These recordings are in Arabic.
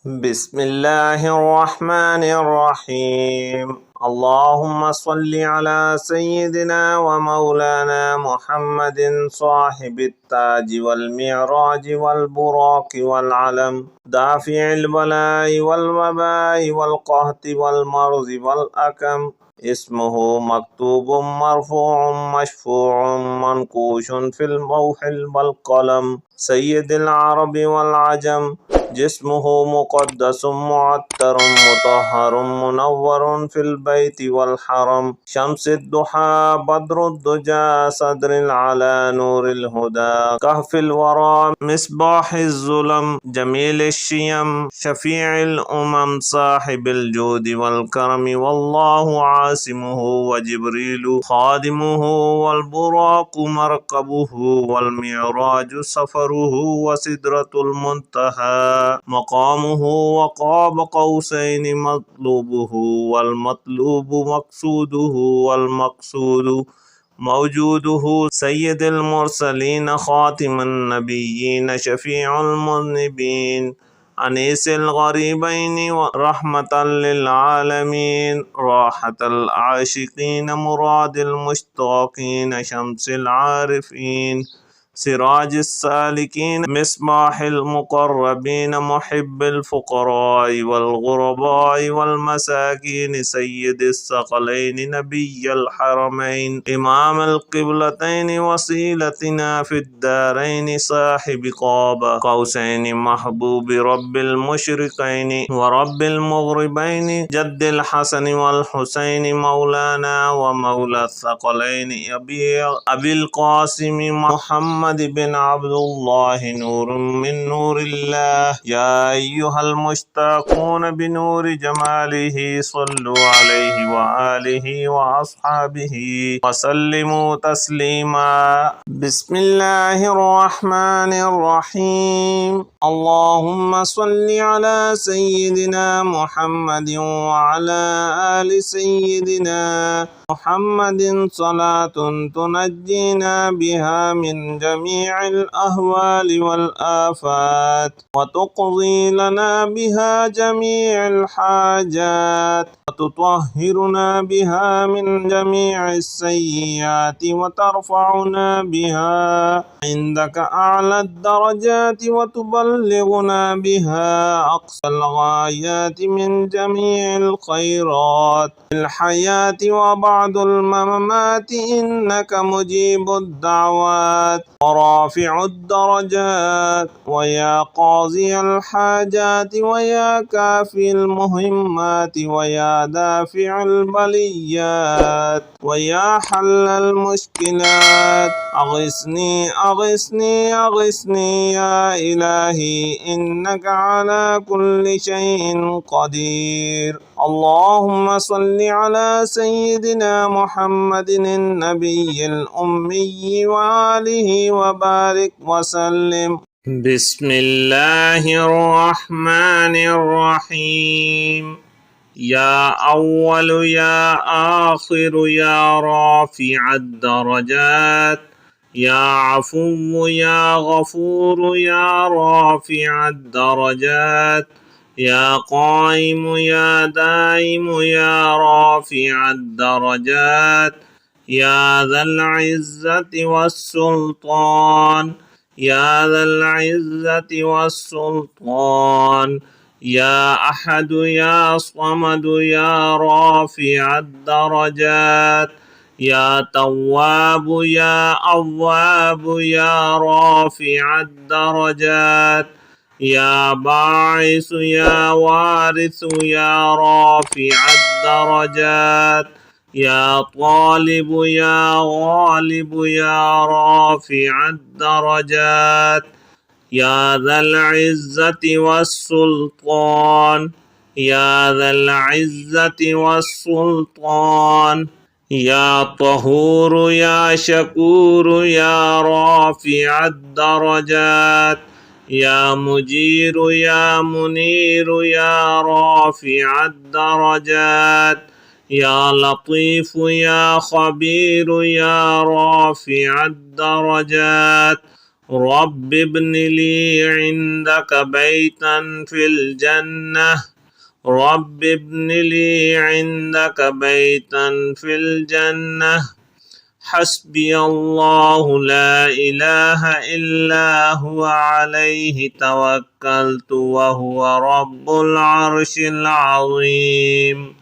بسم الله الرحمن الرحيم. اللهم صل على سيدنا ومولانا محمد صاحب التاج والمعراج والبراق والعلم، دافع البلاء والوباء والقهط والمرض والأكم. اسمه مكتوب مرفوع مشفوع منقوش في اللوح والقلم، سيد العرب والعجم. جسمه مقدس معطر مطهر منور في البيت والحرم، شمس الضحى بدر الدجى صدر على نور الهدى، كهف الورى مصباح الظلم، جميل الشيم شفيع الأمم، صاحب الجود والكرم. والله عاصمه وجبريل خادمه والبراق مركبه، والمعراج سفره وسدرة المنتهى مقامه، وقاب قوسين مطلوبه، والمطلوب مقصوده، والمقصود موجوده. سيد المرسلين خاتم النبيين شفيع المذنبين، أنيس الغريبين ورحمة للعالمين، راحة العاشقين مراد المشتاقين، شمس العارفين سراج السالكين، مصباح المقربين، محب الفقراء والغرباء والمساكين، سيد الثقلين نبي الحرمين، إمام القبلتين وسيلتنا في الدارين، صاحب قاب قوسين محبوب رب المشرقين ورب المغربين، جد الحسن والحسين مولانا ومولى الثقلين، أبي القاسم محمد بن عبد الله، نور من نور الله. يا أيها المشتاقون بنور جماله صلوا عليه وآله وأصحابه وسلموا تسليما. بسم الله الرحمن الرحيم. اللهم صل على سيدنا محمد وعلى آل سيدنا محمد صلاة تنجينا بها من جميع الأهوال والآفات، وتقضي لنا بها جميع الحاجات، وتطهرنا بها من جميع السيئات، وترفعنا بها عندك أعلى الدرجات، وتبلغنا بها أقصى الغايات من جميع الخيرات في الحياة وبعد الممات، إنك مجيب الدعوات ورافع الدرجات، ويا قاضي الحاجات، ويا كافي المهمات، ويا دافع البليات، ويا حل المشكلات. أغثني أغثني أغثني يا إلهي، إنك على كل شيء قدير. اللهم صل على سيدنا محمد النبي الأمي وآله وبارك وسلم. بسم الله الرحمن الرحيم. يا أول يا آخر يا رافع الدرجات، يا عفو يا غفور يا رافع الدرجات، يا قائم يا دائم يا رافع الدرجات، يا ذا العزة والسلطان، يا ذا العزة والسلطان، يا أحد يا صمد يا رافع الدرجات، يا تواب يا أواب يا رافع الدرجات، يا باعث يا وارث يا رافع الدرجات، يا طالب يا غالب يا رافع الدرجات، يا ذا العزة والسلطان، يا ذا العزة والسلطان، يا طهور يا شكور يا رافع الدرجات، يا مجير يا منير يا رافع الدرجات، يا لطيف يا خبير يا رافع الدرجات، رب ابن لي عندك بيتا في الجنة رب ابن لي عندك بيتا في الجنة حسبي الله لا إله إلا هو عليه توكلت وهو رب العرش العظيم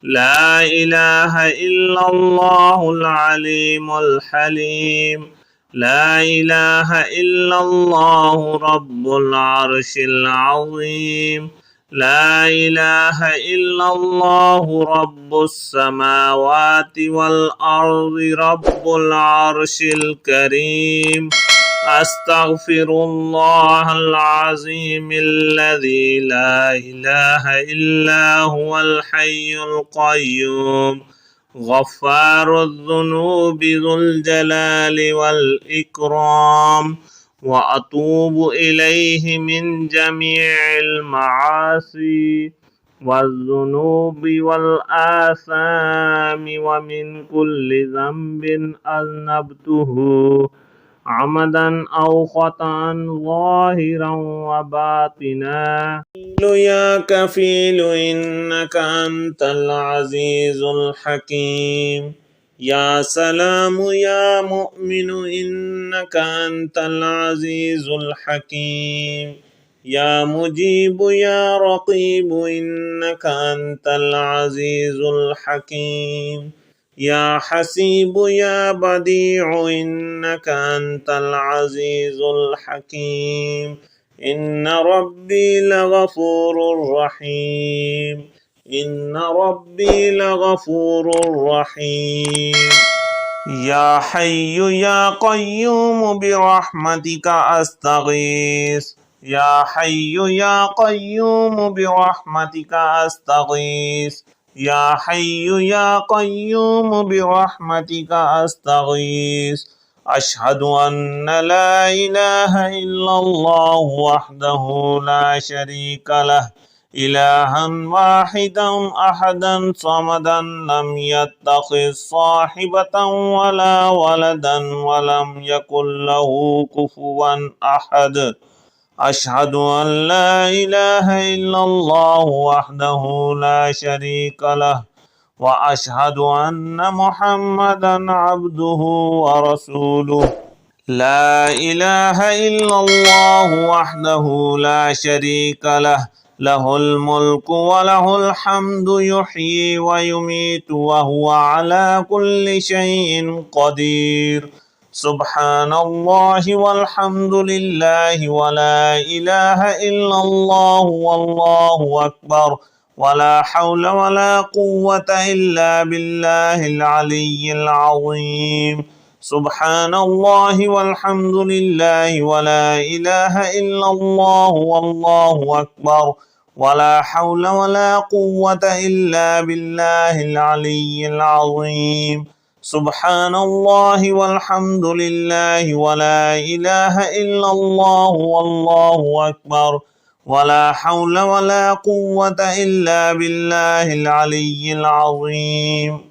لا إله إلا الله العليم الحليم لا إله إلا الله رب العرش العظيم لا إله إلا الله رب السماوات والأرض رب العرش الكريم أستغفر الله العظيم الذي لا إله إلا هو الحي القيوم غفار الذنوب ذو الجلال والإكرام وأتوب إليه من جميع المعاصي والذنوب والآثام ومن كل ذنب أذنبته عمدا أو خطأ ظاهرا وباطنا يا كفيل إنك أنت العزيز الحكيم يا سلام يا مؤمن إنك أنت العزيز الحكيم يا مجيب يا رقيب إنك أنت العزيز الحكيم يا حسيب يا بديع إنك أنت العزيز الحكيم إن ربي لغفور رحيم إن ربي لغفور رحيم يا حي يا قيوم برحمتك أستغيث يا حي يا قيوم برحمتك أستغيث يا حي يا قيوم برحمتك أستغيث أشهد أن لا إله إلا الله وحده لا شريك له إلها واحدا أحدا صمدا لم يتخذ صاحبة ولا ولدا ولم يكن له كفوا أحد أشهد أن لا إله إلا الله وحده لا شريك له وأشهد أن محمدا عبده ورسوله لا إله إلا الله وحده لا شريك له له الملك وله الحمد يحيي ويميت وهو على كل شيء قدير سبحان الله والحمد لله ولا إله إلا الله والله أكبر ولا حول ولا قوة إلا بالله العلي العظيم سبحان الله والحمد لله ولا إله إلا الله والله أكبر ولا حول ولا قوة إلا بالله العلي العظيم سبحان الله والحمد لله ولا إله إلا الله والله أكبر ولا حول ولا قوة إلا بالله العلي العظيم